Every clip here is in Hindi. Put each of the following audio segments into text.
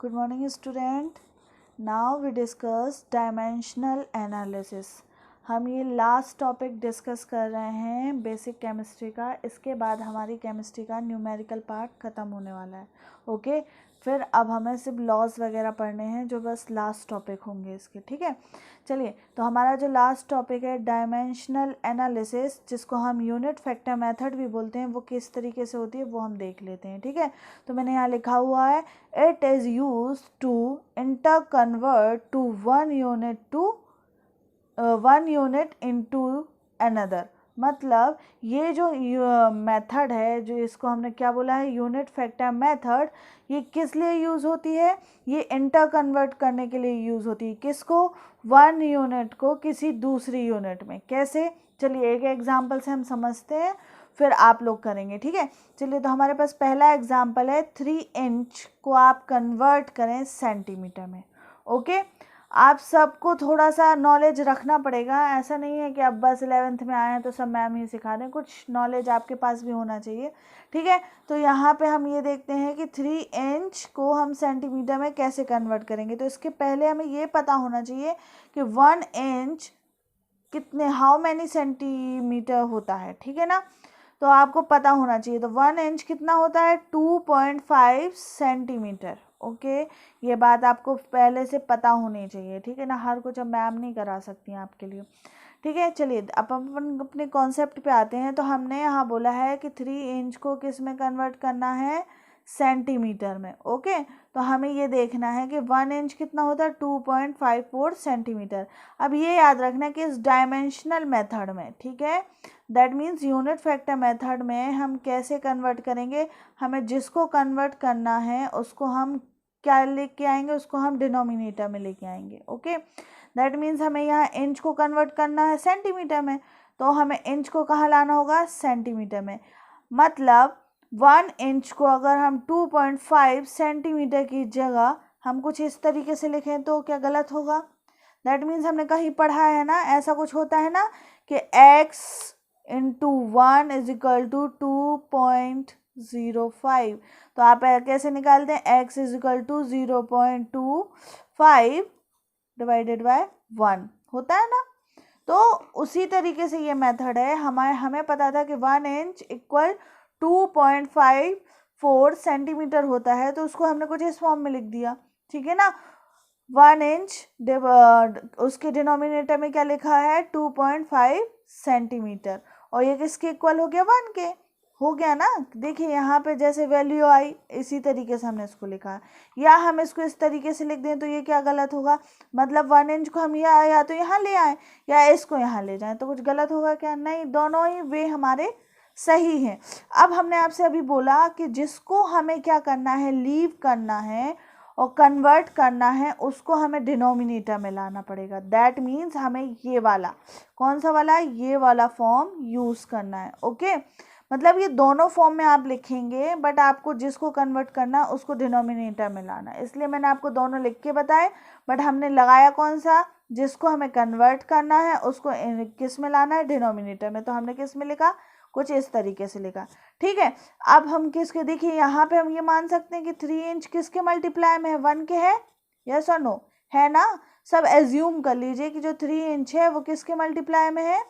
Good morning student. Now we discuss dimensional analysis. हम ये लास्ट टॉपिक डिस्कस कर रहे हैं बेसिक केमिस्ट्री का. इसके बाद हमारी केमिस्ट्री का न्यूमेरिकल पार्ट ख़त्म होने वाला है. ओके फिर अब हमें सिर्फ लॉज वगैरह पढ़ने हैं जो बस लास्ट टॉपिक होंगे इसके. ठीक है, चलिए. तो हमारा जो लास्ट टॉपिक है डायमेंशनल एनालिसिस, जिसको हम यूनिट फैक्टर मेथड भी बोलते हैं, वो किस तरीके से होती है वो हम देख लेते हैं. ठीक है, तो मैंने यहाँ लिखा हुआ है it is use to interconvert to one unit into another. मतलब ये जो मेथड है, जो इसको हमने क्या बोला है, यूनिट फैक्टर मेथड, ये किस लिए यूज़ होती है? ये इंटर कन्वर्ट करने के लिए यूज़ होती है. किसको? वन यूनिट को किसी दूसरी यूनिट में. कैसे? चलिए एक एग्जांपल से हम समझते हैं, फिर आप लोग करेंगे. ठीक है, चलिए. तो हमारे पास पहला एग्जांपल है 3 इंच को आप कन्वर्ट करें सेंटीमीटर में. ओके, आप सबको थोड़ा सा नॉलेज रखना पड़ेगा. ऐसा नहीं है कि आप बस 11th में आए हैं तो सब मैम ही सिखा दें. कुछ नॉलेज आपके पास भी होना चाहिए. ठीक है, तो यहाँ पे हम ये देखते हैं कि 3 इंच को हम सेंटीमीटर में कैसे कन्वर्ट करेंगे. तो इसके पहले हमें ये पता होना चाहिए कि 1 इंच कितने, हाउ मैनी सेंटीमीटर होता है. ठीक है ना, तो आपको पता होना चाहिए. तो 1 इंच कितना होता है? 2.5 सेंटीमीटर. ओके, ये बात आपको पहले से पता होनी चाहिए. ठीक है ना, हर कुछ अब मैम नहीं करा सकती हैं आपके लिए. ठीक है, चलिए अब अपन अपने कॉन्सेप्ट पे आते हैं. तो हमने यहाँ बोला है कि 3 इंच को किस में कन्वर्ट करना है? सेंटीमीटर में. ओके, तो हमें ये देखना है कि 1 इंच कितना होता है? 2.54 सेंटीमीटर. अब ये याद रखना है कि इस डायमेंशनल मेथड में, ठीक है, that means unit factor method में हम कैसे कन्वर्ट करेंगे? हमें जिसको कन्वर्ट करना है उसको हम क्या लेके आएंगे? उसको हम डिनोमिनेटर में लेके आएंगे. ओके, दैट मीन्स हमें यहाँ इंच को कन्वर्ट करना है सेंटीमीटर में, तो हमें इंच को कहाँ लाना होगा? सेंटीमीटर में. मतलब 1 इंच को अगर हम 2.5 सेंटीमीटर की जगह हम कुछ इस तरीके से लिखें तो क्या गलत होगा? दैट मीन्स हमने कहीं पढ़ा है ना, ऐसा कुछ होता है ना कि x into 1 is equal to 2.05. तो आप कैसे निकालते हैं? x is equal to 0.25 divided by 1 होता है ना. तो उसी तरीके से ये मेथड है. हमें पता था कि 1 इंच इक्वल 2.54 सेंटीमीटर होता है, तो उसको हमने कुछ इस फॉर्म में लिख दिया. ठीक है ना, 1 इंच उसके डिनोमिनेटर में क्या लिखा है? 2.5 सेंटीमीटर. और ये किसके इक्वल हो गया? 1 के. हो गया ना. देखिए यहाँ पे जैसे वैल्यू आई, इसी तरीके से हमने इसको लिखा है. या हम इसको इस तरीके से लिख दें तो ये क्या गलत होगा? मतलब 1 इंच को हम या तो यहाँ ले आए या इसको यहाँ ले जाएं, तो कुछ गलत होगा क्या? नहीं, दोनों ही वे हमारे सही है. अब हमने आपसे अभी बोला कि जिसको हमें क्या करना है? लीव करना है और कन्वर्ट करना है, उसको हमें डिनोमिनेटर में लाना पड़ेगा. दैट मीन्स हमें ये वाला, कौन सा वाला? ये वाला फॉर्म यूज़ करना है. ओके, मतलब ये दोनों फॉर्म में आप लिखेंगे, बट आपको जिसको कन्वर्ट करना उसको डिनोमिनेटर में लाना है. इसलिए मैंने आपको दोनों लिख के बताए, बट हमने लगाया कौन सा? जिसको हमें कन्वर्ट करना है उसको किस में लाना है? डिनोमिनेटर में. तो हमने किस में लिखा? कुछ इस तरीके से लिखा. ठीक है, अब हम किसके, देखिए यहाँ पे हम ये मान सकते हैं कि 3 इंच किसके मल्टीप्लाई में है? 1 के है. यस और नो? है ना. सब एज्यूम कर लीजिए कि जो 3 इंच है वो किसके मल्टीप्लाई में है?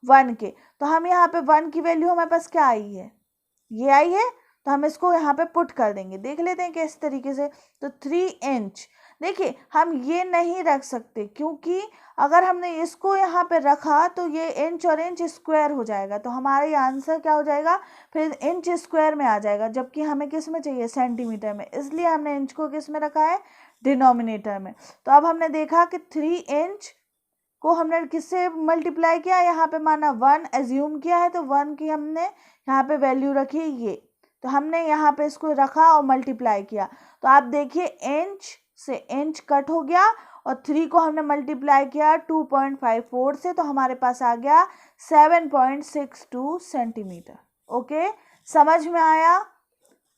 1 के. तो हम यहाँ पे 1 की वैल्यू हमारे पास क्या आई है? ये आई है. तो हम इसको यहाँ पे पुट कर देंगे. देख लेते हैं किस तरीके से. तो 3 इंच, देखिए हम ये नहीं रख सकते, क्योंकि अगर हमने इसको यहाँ पे रखा तो ये इंच और इंच स्क्वायर हो जाएगा. तो हमारा ये आंसर क्या हो जाएगा? फिर इंच स्क्वायर में आ जाएगा, जबकि हमें किस में चाहिए? सेंटीमीटर में. इसलिए हमने इंच को किस में रखा है? डिनोमिनेटर में. तो अब हमने देखा कि 3 इंच को हमने किससे मल्टीप्लाई किया? यहाँ पे माना 1 एज्यूम किया है, तो 1 की हमने यहाँ पे वैल्यू रखी ये. तो हमने यहाँ पे इसको रखा और मल्टीप्लाई किया. तो आप देखिए इंच से इंच कट हो गया और 3 को हमने मल्टीप्लाई किया 2.54 से, तो हमारे पास आ गया 7.62 सेंटीमीटर. ओके, समझ में आया?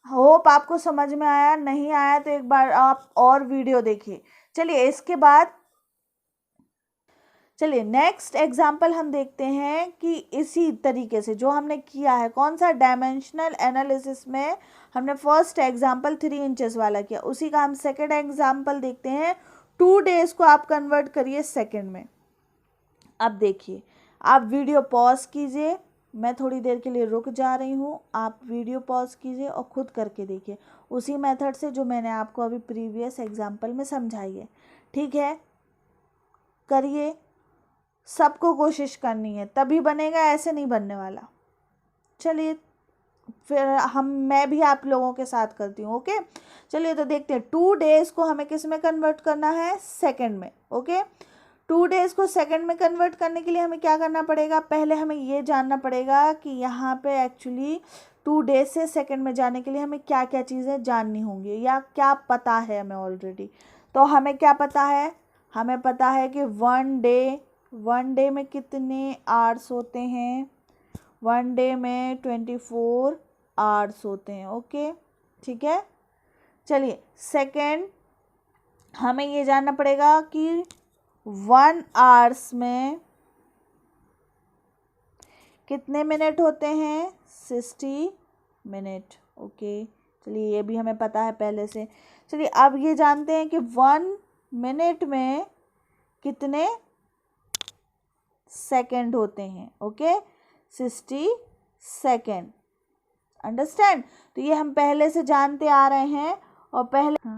होप आपको समझ में आया. नहीं आया तो एक बार आप और वीडियो देखिए. चलिए इसके बाद चलिए नेक्स्ट एग्जाम्पल हम देखते हैं कि इसी तरीके से जो हमने किया है, कौन सा डायमेंशनल एनालिसिस में हमने फर्स्ट एग्जाम्पल 3 इंचेस वाला किया, उसी का हम सेकेंड एग्जाम्पल देखते हैं। 2 डेज को आप कन्वर्ट करिए सेकेंड में। अब देखिए, आप वीडियो पॉज कीजिए, मैं थोड़ी देर के लिए रुक जा रही हूँ, आप वीडियो पॉज कीजिए और खुद करके देखिए उसी मेथड से जो मैंने आपको अभी प्रीवियस एग्जाम्पल में समझाई है। ठीक है, करिए, सबको कोशिश करनी है तभी बनेगा, ऐसे नहीं बनने वाला। चलिए फिर मैं भी आप लोगों के साथ करती हूँ। ओके, चलिए तो देखते हैं 2 डेज को हमें किस में कन्वर्ट करना है, सेकंड में। ओके, 2 डेज को सेकंड में कन्वर्ट करने के लिए हमें क्या करना पड़ेगा, पहले हमें ये जानना पड़ेगा कि यहाँ पे एक्चुअली 2 डेज से सेकंड में जाने के लिए हमें क्या क्या चीज़ें जाननी होंगी या क्या पता है हमें ऑलरेडी। तो हमें क्या पता है, हमें पता है कि 1 डे में कितने आवर्स होते हैं, 1 डे में 24 आवर्स होते हैं। ओके, ठीक है। चलिए सेकंड, हमें ये जानना पड़ेगा कि 1 आवर्स में कितने मिनट होते हैं, 60 मिनट। ओके, चलिए ये भी हमें पता है पहले से। चलिए अब ये जानते हैं कि 1 मिनट में कितने सेकंड होते हैं। Okay, 60 second, understand. तो ये हम पहले से जानते आ रहे हैं और पहले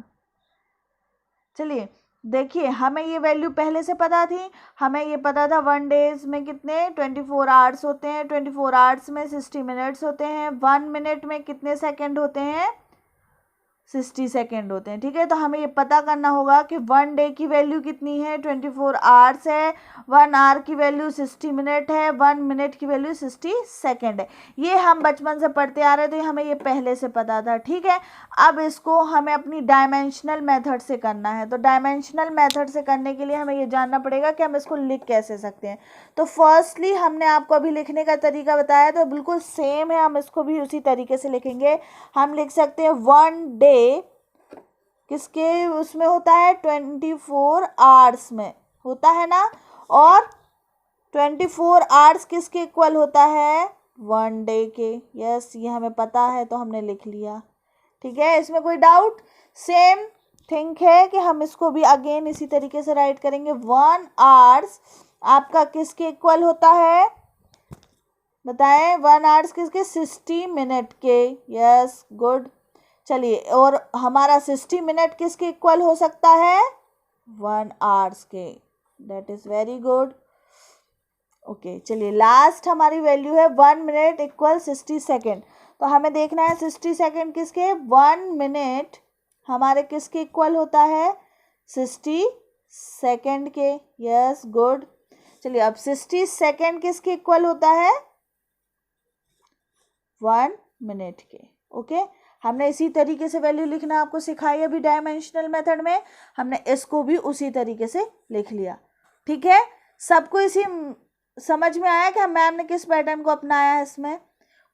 चलिए देखिए, हमें ये वैल्यू पहले से पता थी, हमें ये पता था 1 डेज में कितने 24 आवर्स होते हैं, 24 आवर्स में 60 मिनट्स होते हैं, 1 मिनट में कितने सेकंड होते हैं, 60 सेकेंड होते हैं। ठीक है, तो हमें ये पता करना होगा कि 1 डे की वैल्यू कितनी है, 24 आवर्स है, 1 आवर की वैल्यू 60 मिनट है, 1 मिनट की वैल्यू 60 सेकेंड है। ये हम बचपन से पढ़ते आ रहे थे, हमें ये पहले से पता था। ठीक है, अब इसको हमें अपनी डायमेंशनल मेथड से करना है। तो डायमेंशनल मेथड से करने के लिए हमें ये जानना पड़ेगा कि हम इसको लिख कैसे सकते हैं। तो फर्स्टली हमने आपको अभी लिखने का तरीका बताया, तो बिल्कुल सेम है, हम इसको भी उसी तरीके से लिखेंगे। हम लिख सकते हैं 1 डे किसके उसमें होता है, 24 आवर्स में होता है ना, और 24 आवर्स किसके इक्वल होता है, 1 डे के। यस, ये हमें पता है तो हमने लिख लिया। ठीक है, इसमें कोई डाउट, सेम थिंक है कि हम इसको भी अगेन इसी तरीके से राइट करेंगे। 1 आवर्स आपका किसके इक्वल होता है, बताएं, 1 आवर्स किसके, 60 मिनट के। Yes, good. चलिए, और हमारा 60 मिनट किसके इक्वल हो सकता है, 1 आवर्स के। That is very good. Okay, चलिए लास्ट हमारी वैल्यू है 1 मिनट इक्वल 60 सेकेंड। तो हमें देखना है 60 सेकेंड किसके, 1 मिनट हमारे किसके इक्वल होता है, 60 सेकेंड के। Yes, good. चलिए अब 60 सेकेंड किसके इक्वल होता है, 1 मिनट के। ओके, हमने इसी तरीके से वैल्यू लिखना आपको सिखाई अभी डायमेंशनल मेथड में, हमने इसको भी उसी तरीके से लिख लिया। ठीक है, सबको इसी समझ में आया कि मैम ने किस पैटर्न को अपनाया है इसमें।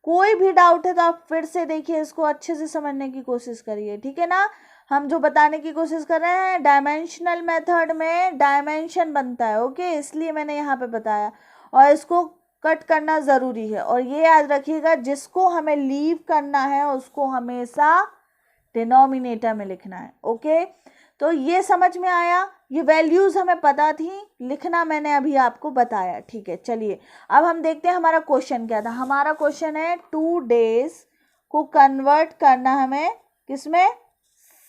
कोई भी डाउट है तो आप फिर से देखिए, इसको अच्छे से समझने की कोशिश करिए। ठीक है ना, हम जो बताने की कोशिश कर रहे हैं, डायमेंशनल मेथड में डायमेंशन बनता है। ओके, इसलिए मैंने यहाँ पे बताया, और इसको कट करना ज़रूरी है। और ये याद रखिएगा, जिसको हमें लीव करना है उसको हमेशा डिनोमिनेटर में लिखना है। ओके, तो ये समझ में आया, ये वैल्यूज़ हमें पता थी, लिखना मैंने अभी आपको बताया। ठीक है, चलिए अब हम देखते हैं हमारा क्वेश्चन क्या था। हमारा क्वेश्चन है 2 डेज को कन्वर्ट करना हमें किसमें,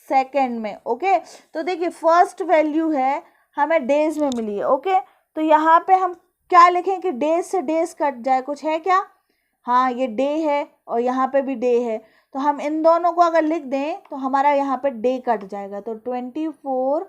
सेकेंड में। ओके, तो देखिए फर्स्ट वैल्यू है हमें डेज में मिली है। ओके, तो यहाँ पे हम क्या लिखें कि डेज से डेज कट जाए, कुछ है क्या, हाँ ये डे है और यहाँ पे भी डे है, तो हम इन दोनों को अगर लिख दें तो हमारा यहाँ पे डे कट जाएगा। तो 24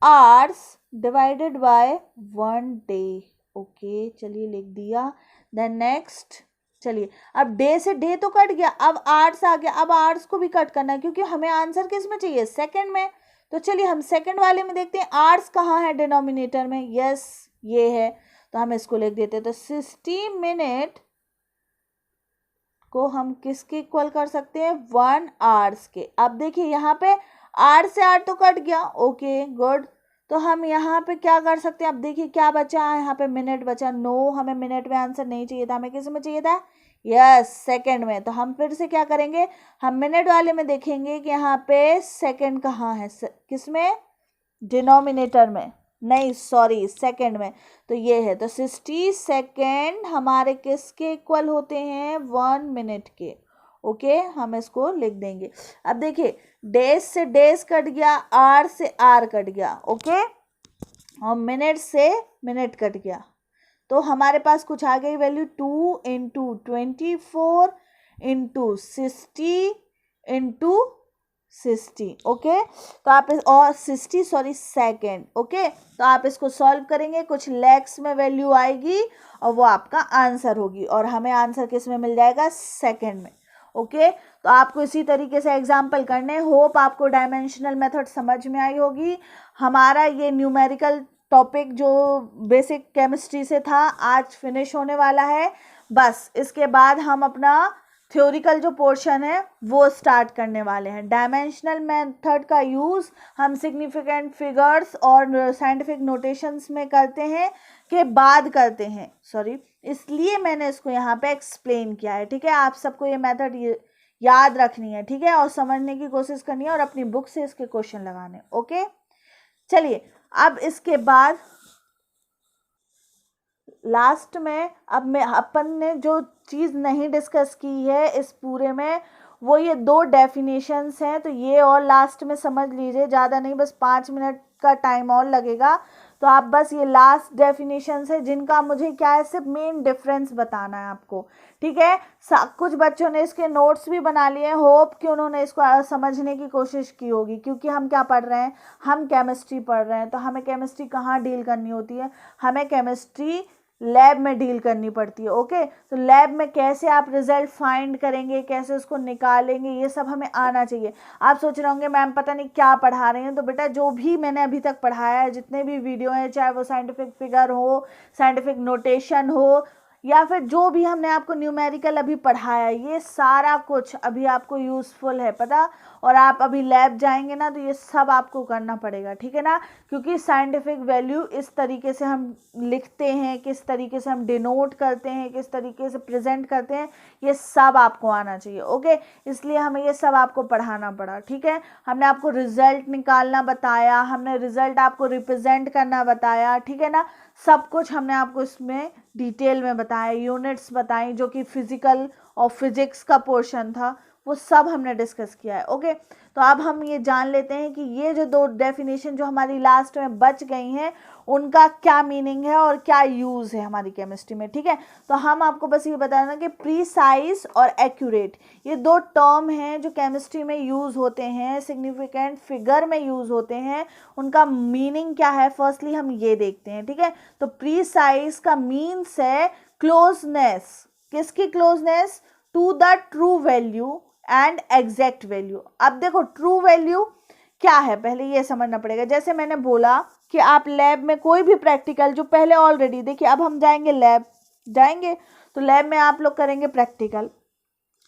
hours divided by 1 day. Okay, चलिए लिख दिया। देन नेक्स्ट, चलिए अब डे से डे तो कट गया, अब आवर्स आ गया, अब आवर्स को भी कट करना है क्योंकि हमें आंसर किस में चाहिए, सेकंड में। तो चलिए हम सेकंड वाले में देखते हैं आवर्स कहाँ है डिनोमिनेटर में। यस, ये है, तो हम इसको लिख देते हैं। तो 60 मिनट को हम किसके इक्वल कर सकते हैं, 1 आवर्स के। अब देखिए यहाँ पे आर से आर तो कट गया। Okay, good. तो हम यहाँ पे क्या कर सकते हैं, अब देखिए क्या बचा है, यहाँ पे मिनट बचा। नो, हमें मिनट में आंसर नहीं चाहिए था, हमें किस में चाहिए था, यस सेकंड में। तो हम फिर से क्या करेंगे, हम मिनट वाले में देखेंगे कि यहाँ पे सेकंड कहाँ है, किस में, डिनोमिनेटर में, नहीं सॉरी सेकंड में। तो ये है, तो 60 सेकेंड हमारे किसके इक्वल होते हैं, 1 मिनट के। ओके, हम इसको लिख देंगे। अब देखिए डेज से डेज कट गया, आर से आर कट गया, ओके, और मिनट से मिनट कट गया, तो हमारे पास कुछ आ गई value 2 into 24 into 60 into 60। Okay, तो आप इस, और 60 सॉरी सेकेंड। ओके, तो आप इसको सॉल्व करेंगे, कुछ लैक्स में वैल्यू आएगी और वो आपका आंसर होगी, और हमें आंसर किस में मिल जाएगा, सेकेंड में। ओके, तो आपको इसी तरीके से एग्जाम्पल करने। होप आपको डायमेंशनल मेथड समझ में आई होगी। हमारा ये न्यूमेरिकल टॉपिक जो बेसिक केमिस्ट्री से था आज फिनिश होने वाला है। बस इसके बाद हम अपना थ्योरिकल जो पोर्शन है वो स्टार्ट करने वाले हैं। डायमेंशनल मेथड का यूज़ हम सिग्निफिकेंट फिगर्स और साइंटिफिक नोटेशंस में करते हैं के बाद करते हैं, सॉरी, इसलिए मैंने इसको यहाँ पे एक्सप्लेन किया है। ठीक है, आप सबको ये मेथड याद रखनी है, ठीक है, और समझने की कोशिश करनी है और अपनी बुक से इसके क्वेश्चन लगाने। ओके, चलिए अब इसके बाद लास्ट में अब मैं अपन ने जो चीज़ नहीं डिस्कस की है इस पूरे में, वो ये 2 डेफिनेशंस हैं। तो ये और लास्ट में समझ लीजिए, ज़्यादा नहीं, बस 5 मिनट का टाइम और लगेगा। तो आप बस ये लास्ट डेफिनेशंस है जिनका मुझे क्या है, सिर्फ मेन डिफरेंस बताना है आपको। ठीक है, कुछ बच्चों ने इसके नोट्स भी बना लिए हैं, होप कि उन्होंने इसको समझने की कोशिश की होगी, क्योंकि हम क्या पढ़ रहे हैं, हम केमिस्ट्री पढ़ रहे हैं। तो हमें केमिस्ट्री कहाँ डील करनी होती है, हमें केमिस्ट्री लैब में डील करनी पड़ती है। ओके, तो लैब में कैसे आप रिजल्ट फाइंड करेंगे, कैसे उसको निकालेंगे, ये सब हमें आना चाहिए। आप सोच रहे होंगे मैम पता नहीं क्या पढ़ा रहे हैं, तो बेटा जो भी मैंने अभी तक पढ़ाया है, जितने भी वीडियो हैं, चाहे वो साइंटिफिक फिगर हो, साइंटिफिक नोटेशन हो, या फिर जो भी हमने आपको न्यूमेरिकल अभी पढ़ाया, ये सारा कुछ अभी आपको यूज़फुल है पता। और आप अभी लैब जाएंगे ना तो ये सब आपको करना पड़ेगा, ठीक है ना, क्योंकि साइंटिफिक वैल्यू इस तरीके से हम लिखते हैं, किस तरीके से हम डिनोट करते हैं, किस तरीके से प्रेजेंट करते हैं, ये सब आपको आना चाहिए। ओके, इसलिए हमें ये सब आपको पढ़ाना पड़ा। ठीक है, हमने आपको रिजल्ट निकालना बताया, हमने रिजल्ट आपको रिप्रेजेंट करना बताया, ठीक है ना, सब कुछ हमने आपको इसमें डिटेल में बताया, यूनिट्स बताई जो कि फिजिकल और फिजिक्स का पोर्शन था, वो सब हमने डिस्कस किया है। ओके, तो अब हम ये जान लेते हैं कि ये जो 2 डेफिनेशन जो हमारी लास्ट में बच गई हैं उनका क्या मीनिंग है और क्या यूज़ है हमारी केमिस्ट्री में। ठीक है, तो हम आपको बस ये बताना कि प्रीसाइज और एक्यूरेट, ये 2 टर्म हैं जो केमिस्ट्री में यूज़ होते हैं, सिग्निफिकेंट फिगर में यूज़ होते हैं, उनका मीनिंग क्या है फर्स्टली हम ये देखते हैं। ठीक है, तो प्रीसाइज का मीन्स है क्लोजनेस, किसकी closeness, to the true value and exact value. अब देखो ट्रू वैल्यू क्या है, पहले ये समझना पड़ेगा। जैसे मैंने बोला कि आप लैब में कोई भी प्रैक्टिकल जो पहले ऑलरेडी देखिए, अब हम जाएंगे लैब, जाएंगे तो लैब में आप लोग करेंगे प्रैक्टिकल।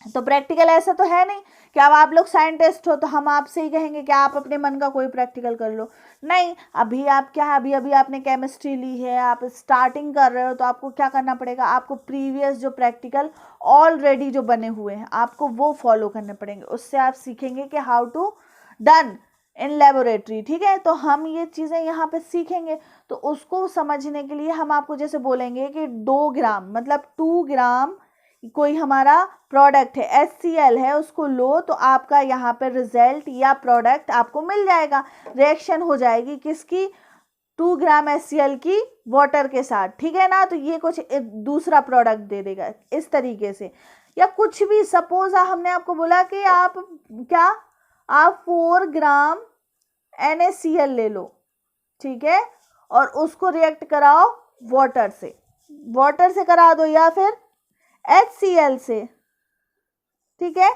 तो प्रैक्टिकल ऐसा तो है नहीं कि अब आप लोग साइंटिस्ट हो तो हम आपसे ही कहेंगे कि आप अपने मन का कोई प्रैक्टिकल कर लो, नहीं। अभी आप क्या है, अभी अभी आपने केमिस्ट्री ली है, आप स्टार्टिंग कर रहे हो, तो आपको क्या करना पड़ेगा, आपको प्रीवियस जो प्रैक्टिकल ऑलरेडी जो बने हुए हैं आपको वो फॉलो करने पड़ेंगे, उससे आप सीखेंगे कि how to done in laboratory. ठीक है, तो हम ये चीज़ें यहाँ पे सीखेंगे। तो उसको समझने के लिए हम आपको जैसे बोलेंगे कि 2 ग्राम मतलब 2 ग्राम कोई हमारा प्रोडक्ट है, HCl है, उसको लो तो आपका यहाँ पे रिजल्ट या प्रोडक्ट आपको मिल जाएगा। रिएक्शन हो जाएगी किसकी, 2 ग्राम HCl की वाटर के साथ, ठीक है ना, तो ये कुछ दूसरा प्रोडक्ट दे देगा इस तरीके से। या कुछ भी, सपोज हमने आपको बोला कि आप क्या, आप 4 ग्राम NaCl ले लो, ठीक है, और उसको रिएक्ट कराओ वाटर से करा दो या फिर HCl से, ठीक है,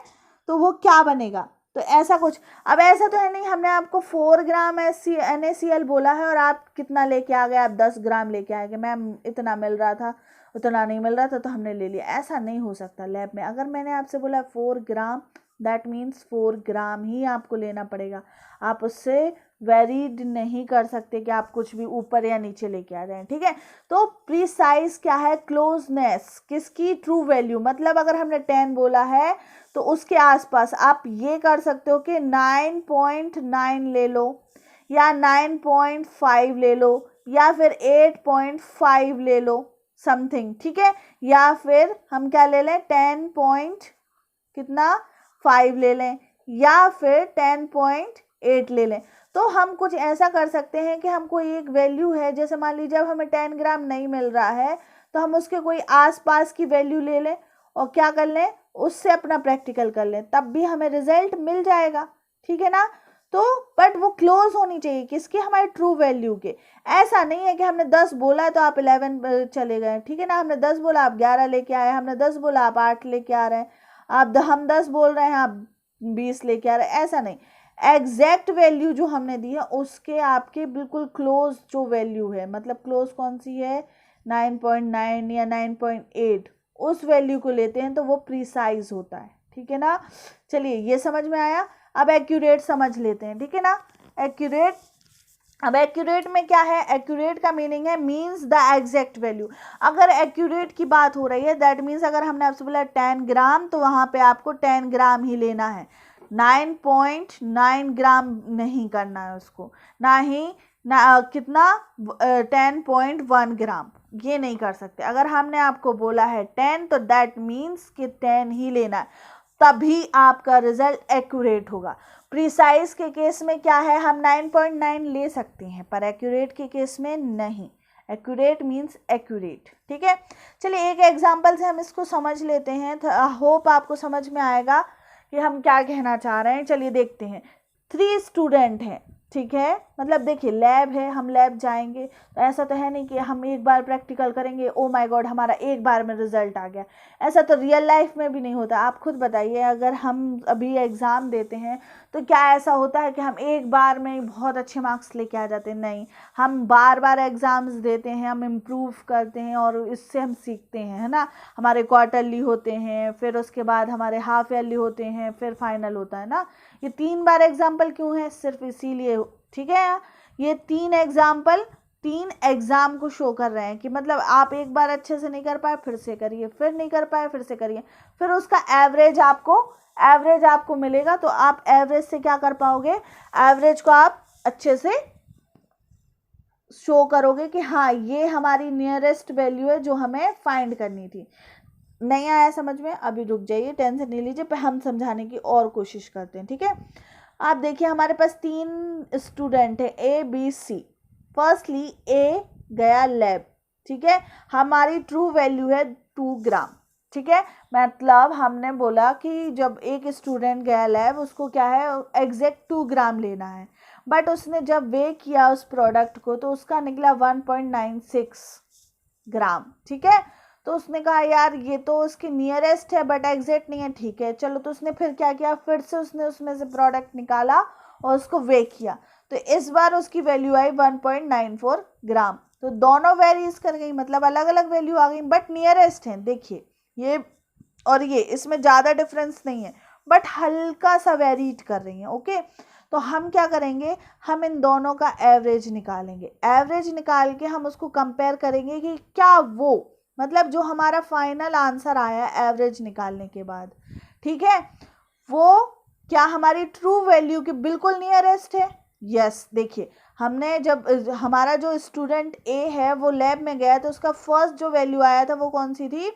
तो वो क्या बनेगा, तो ऐसा कुछ। अब ऐसा तो है नहीं हमने आपको 4 ग्राम NaCl बोला है और आप कितना लेके आ गए, आप 10 ग्राम लेके आ गए, मैम इतना मिल रहा था उतना नहीं मिल रहा था तो हमने ले लिया, ऐसा नहीं हो सकता। लैब में अगर मैंने आपसे बोला 4 ग्राम दैट मीन्स 4 ग्राम ही आपको लेना पड़ेगा। आप उससे वेरीड नहीं कर सकते कि आप कुछ भी ऊपर या नीचे लेके आ जाएं, ठीक है। तो प्रीसाइज क्या है, क्लोजनेस किसकी, ट्रू वैल्यू। मतलब अगर हमने 10 बोला है तो उसके आसपास आप ये कर सकते हो कि 9.9 ले लो या 9.5 ले लो या फिर 8.5 ले लो समथिंग, ठीक है। या फिर हम क्या ले लें 10.5 ले लें या फिर 10.8 ले लें। तो हम कुछ ऐसा कर सकते हैं कि हमको एक वैल्यू है, जैसे मान लीजिए अब हमें 10 ग्राम नहीं मिल रहा है तो हम उसके कोई आसपास की वैल्यू ले लें और क्या कर लें, उससे अपना प्रैक्टिकल कर लें, तब भी हमें रिजल्ट मिल जाएगा, ठीक है ना। तो बट वो क्लोज होनी चाहिए किसकी, हमारे ट्रू वैल्यू के। ऐसा नहीं है कि हमने 10 बोला तो आप 11 चले गए, ठीक है ना। हमने 10 बोला आप 11 लेके आए, हमने 10 बोला आप 8 लेके आ रहे हैं, हम 10 बोल रहे हैं आप 20 लेके आ रहे हैं, ऐसा नहीं। एग्जैक्ट वैल्यू जो हमने दी है उसके आपके बिल्कुल क्लोज जो वैल्यू है, मतलब क्लोज कौन सी है 9.9 या 9.8, उस वैल्यू को लेते हैं तो वो प्रीसाइज होता है, ठीक है ना। चलिए ये समझ में आया। अब एक्यूरेट समझ लेते हैं, ठीक है ना। एक्यूरेट, अब एक्यूरेट में क्या है, एक्यूरेट का मीनिंग है मीन्स द एग्जैक्ट वैल्यू। अगर एक्यूरेट की बात हो रही है दैट मीन्स अगर हमने आपसे बोला 10 ग्राम तो वहाँ पे आपको 10 ग्राम ही लेना है, 9.9 ग्राम नहीं करना है उसको, ना ही कितना 10.1 ग्राम, ये नहीं कर सकते। अगर हमने आपको बोला है 10 तो दैट मीन्स कि 10 ही लेना है, तभी आपका रिजल्ट एक्यूरेट होगा। प्रीसाइज के केस में क्या है, हम 9.9 ले सकते हैं पर एक्यूरेट के केस में नहीं। एक्यूरेट मीन्स एक्यूरेट, ठीक है। चलिए एक एग्जांपल से हम इसको समझ लेते हैं, होप आपको समझ में आएगा कि हम क्या कहना चाह रहे हैं। चलिए देखते हैं। 3 स्टूडेंट हैं, ठीक है। मतलब देखिए लैब है, हम लैब जाएंगे तो ऐसा तो है नहीं कि हम एक बार प्रैक्टिकल करेंगे ओ माय गॉड हमारा एक बार में रिजल्ट आ गया, ऐसा तो रियल लाइफ में भी नहीं होता। आप खुद बताइए, अगर हम अभी एग्ज़ाम देते हैं तो क्या ऐसा होता है कि हम एक बार में बहुत अच्छे मार्क्स लेके आ जाते हैं, नहीं। हम बार बार एग्ज़ाम्स देते हैं, हम इम्प्रूव करते हैं और इससे हम सीखते हैं, है ना। हमारे क्वार्टरली होते हैं, फिर उसके बाद हमारे हाफ ईयरली होते हैं, फिर फाइनल होता है ना। ये 3 बार एग्जाम्पल क्यों है, सिर्फ इसीलिए, ठीक है। ये 3 एग्जाम्पल 3 एग्जाम को शो कर रहे हैं कि मतलब आप एक बार अच्छे से नहीं कर पाए फिर से करिए, फिर नहीं कर पाए फिर से करिए, फिर उसका एवरेज आपको मिलेगा। तो आप एवरेज से क्या कर पाओगे, एवरेज को आप अच्छे से शो करोगे कि हाँ ये हमारी नियरेस्ट वैल्यू है जो हमें फाइंड करनी थी। नहीं आया समझ में, अभी रुक जाइए, टेंशन नहीं लीजिए, पर हम समझाने की और कोशिश करते हैं, ठीक है। आप देखिए हमारे पास 3 स्टूडेंट है ए बी सी। फर्स्टली ए गया लैब, ठीक है। हमारी ट्रू वैल्यू है 2 ग्राम, ठीक है। मतलब हमने बोला कि जब एक स्टूडेंट गया लैब उसको क्या है एग्जैक्ट 2 ग्राम लेना है, बट उसने जब वे किया उस प्रोडक्ट को तो उसका निकला 1.96 ग्राम, ठीक है। तो उसने कहा यार ये तो उसकी नियरेस्ट है बट एग्जैक्ट नहीं है, ठीक है चलो। तो उसने फिर क्या किया, फिर से उसने उसमें से प्रोडक्ट निकाला और उसको वे किया, तो इस बार उसकी वैल्यू आई 1.94 ग्राम। तो दोनों वेरीज कर गई, मतलब अलग अलग वैल्यू आ गई बट नियरेस्ट है। देखिए ये और ये, इसमें ज़्यादा डिफरेंस नहीं है बट हल्का सा वेरीड कर रही है, ओके। तो हम क्या करेंगे, हम इन दोनों का एवरेज निकालेंगे। एवरेज निकाल के हम उसको कंपेयर करेंगे कि क्या वो, मतलब जो हमारा फाइनल आंसर आया एवरेज निकालने के बाद, ठीक है, वो क्या हमारी ट्रू वैल्यू के बिल्कुल नियरेस्ट है। यस, देखिए हमने जब हमारा जो स्टूडेंट ए है वो लैब में गया तो उसका फर्स्ट जो वैल्यू आया था वो कौन सी थी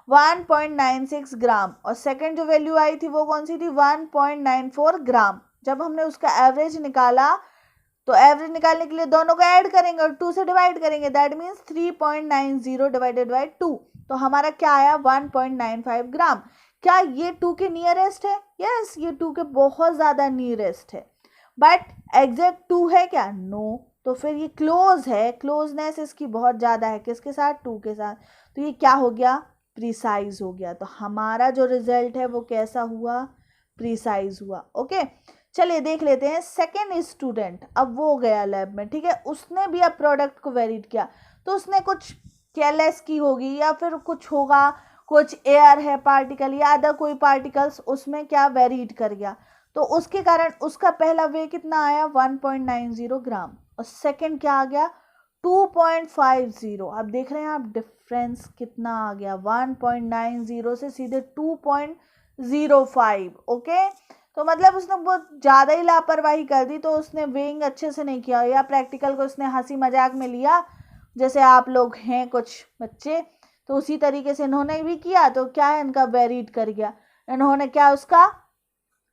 1.96 ग्राम, और सेकंड जो वैल्यू आई थी वो कौन सी थी 1.94 ग्राम। जब हमने उसका एवरेज निकाला तो एवरेज निकालने के लिए दोनों को ऐड करेंगे और 2 से डिवाइड करेंगे, दैट मीन्स 3.90 डिवाइडेड बाई 2, तो हमारा क्या आया 1.95 ग्राम। क्या ये 2 के नियरेस्ट है, यस ये 2 के बहुत ज़्यादा नियरेस्ट है, बट एग्जैक्ट 2 है क्या, नो। तो फिर ये क्लोज है, क्लोजनेस इसकी बहुत ज़्यादा है, किसके साथ 2 के साथ, तो ये क्या हो गया प्रीसाइज हो गया। तो हमारा जो रिजल्ट है वो कैसा हुआ, प्रीसाइज हुआ, ओके। चलिए देख लेते हैं सेकेंड स्टूडेंट, अब वो गया लैब में, ठीक है, उसने भी अब प्रोडक्ट को वेरीड किया, तो उसने कुछ केयरलेस की होगी या फिर कुछ होगा, कुछ एयर है पार्टिकल या अदर कोई पार्टिकल्स उसमें क्या वेरीड कर गया, तो उसके कारण उसका पहला वे कितना आया 1.90 ग्राम और सेकंड क्या आ गया 2.50। अब देख रहे हैं आप डिफरेंस कितना आ गया, 1.90 से सीधे 2.05। ओके, तो मतलब उसने बहुत ज़्यादा ही लापरवाही कर दी, तो उसने वेइंग अच्छे से नहीं किया या प्रैक्टिकल को उसने हंसी मजाक में लिया, जैसे आप लोग हैं कुछ बच्चे, तो उसी तरीके से इन्होंने भी किया, तो क्या है इनका वेरीड कर गया, इन्होंने क्या उसका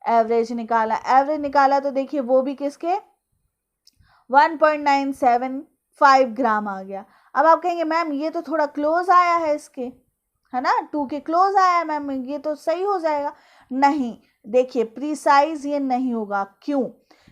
एवरेज निकाला। एवरेज निकाला तो देखिए वो भी किसके 1.975 ग्राम आ गया। अब आप कहेंगे मैम ये तो थोड़ा क्लोज आया है इसके, है ना, 2 के क्लोज आया है मैम, ये तो सही हो जाएगा। नहीं, देखिए प्रीसाइज ये नहीं होगा। क्यों?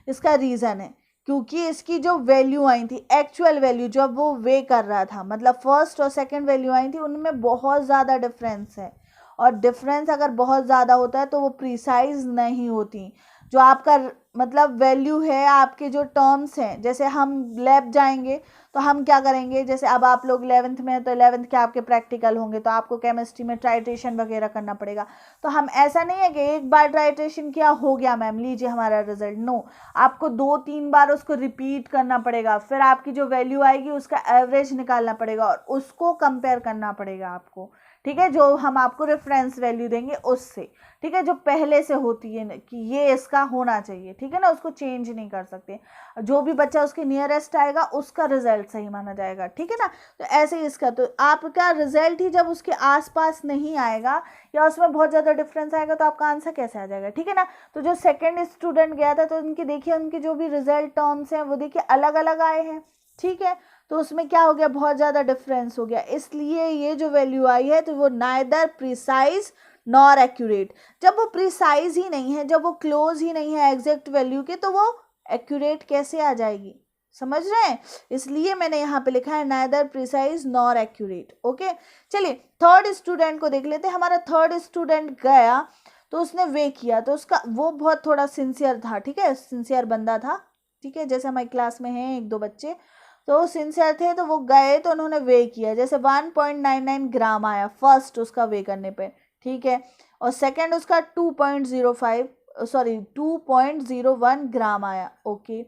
इसका रीज़न है क्योंकि इसकी जो वैल्यू आई थी, एक्चुअल वैल्यू जब वो वे कर रहा था, मतलब फर्स्ट और सेकंड वैल्यू आई थी, उनमें बहुत ज़्यादा डिफरेंस है, और डिफरेंस अगर बहुत ज़्यादा होता है तो वो प्रीसाइज नहीं होती। जो आपका मतलब वैल्यू है, आपके जो टर्म्स हैं, जैसे हम लैब जाएंगे तो हम क्या करेंगे, जैसे अब आप लोग 11th में हैं तो 11th के आपके प्रैक्टिकल होंगे, तो आपको केमिस्ट्री में ट्राइटेशन वगैरह करना पड़ेगा। तो हम ऐसा नहीं है कि एक बार ट्राइटेशन किया हो गया मैम लीजिए हमारा रिजल्ट, नो, आपको 2-3 बार उसको रिपीट करना पड़ेगा, फिर आपकी जो वैल्यू आएगी उसका एवरेज निकालना पड़ेगा और उसको कंपेयर करना पड़ेगा आपको, ठीक है, जो हम आपको रेफरेंस वैल्यू देंगे उससे, ठीक है, जो पहले से होती है कि ये इसका होना चाहिए, ठीक है ना, उसको चेंज नहीं कर सकते। जो भी बच्चा उसके नियरेस्ट आएगा उसका रिजल्ट सही माना जाएगा, ठीक है ना। तो ऐसे ही इसका, तो आपका रिजल्ट ही जब उसके आसपास नहीं आएगा या उसमें बहुत ज़्यादा डिफरेंस आएगा तो आपका आंसर कैसे आ जाएगा, ठीक है ना। तो जो सेकेंड स्टूडेंट गया था तो उनके देखिए उनके जो भी रिजल्ट टर्म्स हैं वो देखिए अलग अलग आए हैं, ठीक है, तो उसमें क्या हो गया, बहुत ज़्यादा डिफरेंस हो गया, इसलिए ये जो वैल्यू आई है तो वो नाइदर प्रिसाइज नॉर एक्यूरेट। जब वो प्रिसाइज ही नहीं है, जब वो क्लोज ही नहीं है एग्जैक्ट वैल्यू के, तो वो एक्यूरेट कैसे आ जाएगी, समझ रहे हैं, इसलिए मैंने यहाँ पे लिखा है neither precise nor accurate. Okay, चलिए थर्ड स्टूडेंट को देख लेते हैं। हमारा थर्ड स्टूडेंट गया तो उसने वे किया, तो उसका वो बहुत थोड़ा सिंसियर था, ठीक है, सिंसियर बंदा था, ठीक है, जैसे हमारी क्लास में हैं 1-2 बच्चे तो सिंसियर थे, तो वो गए तो उन्होंने वे किया, जैसे 1.99 ग्राम आया फर्स्ट उसका वे करने पे, ठीक है, और सेकंड उसका 2.01 ग्राम आया। ओके,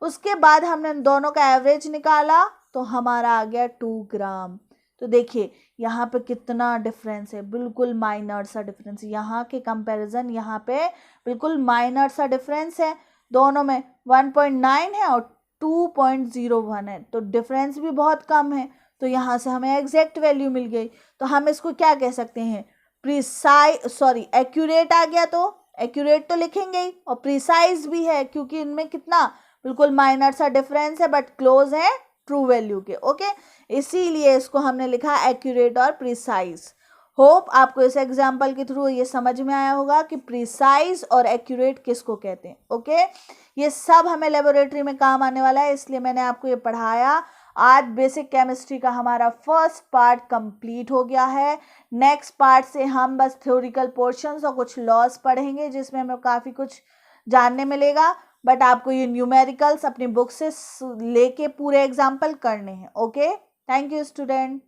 उसके बाद हमने दोनों का एवरेज निकाला तो हमारा आ गया 2 ग्राम। तो देखिए यहाँ पे कितना डिफरेंस है, बिल्कुल माइनर सा डिफरेंस, यहाँ के कंपैरिजन यहाँ पे बिल्कुल माइनर सा डिफरेंस है, दोनों में 1.9 है और 2.01 है, तो डिफरेंस भी बहुत कम है, तो यहाँ से हमें एग्जैक्ट वैल्यू मिल गई। तो हम इसको क्या कह सकते हैं, एक्यूरेट आ गया, तो एक्यूरेट तो लिखेंगे ही, और प्रिसाइज भी है क्योंकि इनमें कितना बिल्कुल माइनर सा डिफरेंस है बट क्लोज है ट्रू वैल्यू के। ओके, इसीलिए इसको हमने लिखा एक्यूरेट और प्रिसाइज। होप आपको इस एग्जाम्पल के थ्रू ये समझ में आया होगा कि प्रिसाइज और एक्यूरेट किसको कहते हैं। ओके, ये सब हमें लेबोरेटरी में काम आने वाला है, इसलिए मैंने आपको ये पढ़ाया। आज बेसिक केमिस्ट्री का हमारा फर्स्ट पार्ट कंप्लीट हो गया है। नेक्स्ट पार्ट से हम बस थ्योरिकल पोर्शंस और कुछ लॉस पढ़ेंगे जिसमें हमें काफ़ी कुछ जानने मिलेगा, बट आपको ये न्यूमेरिकल्स अपनी बुक से लेके पूरे एग्जाम्पल करने हैं। Okay, thank you student.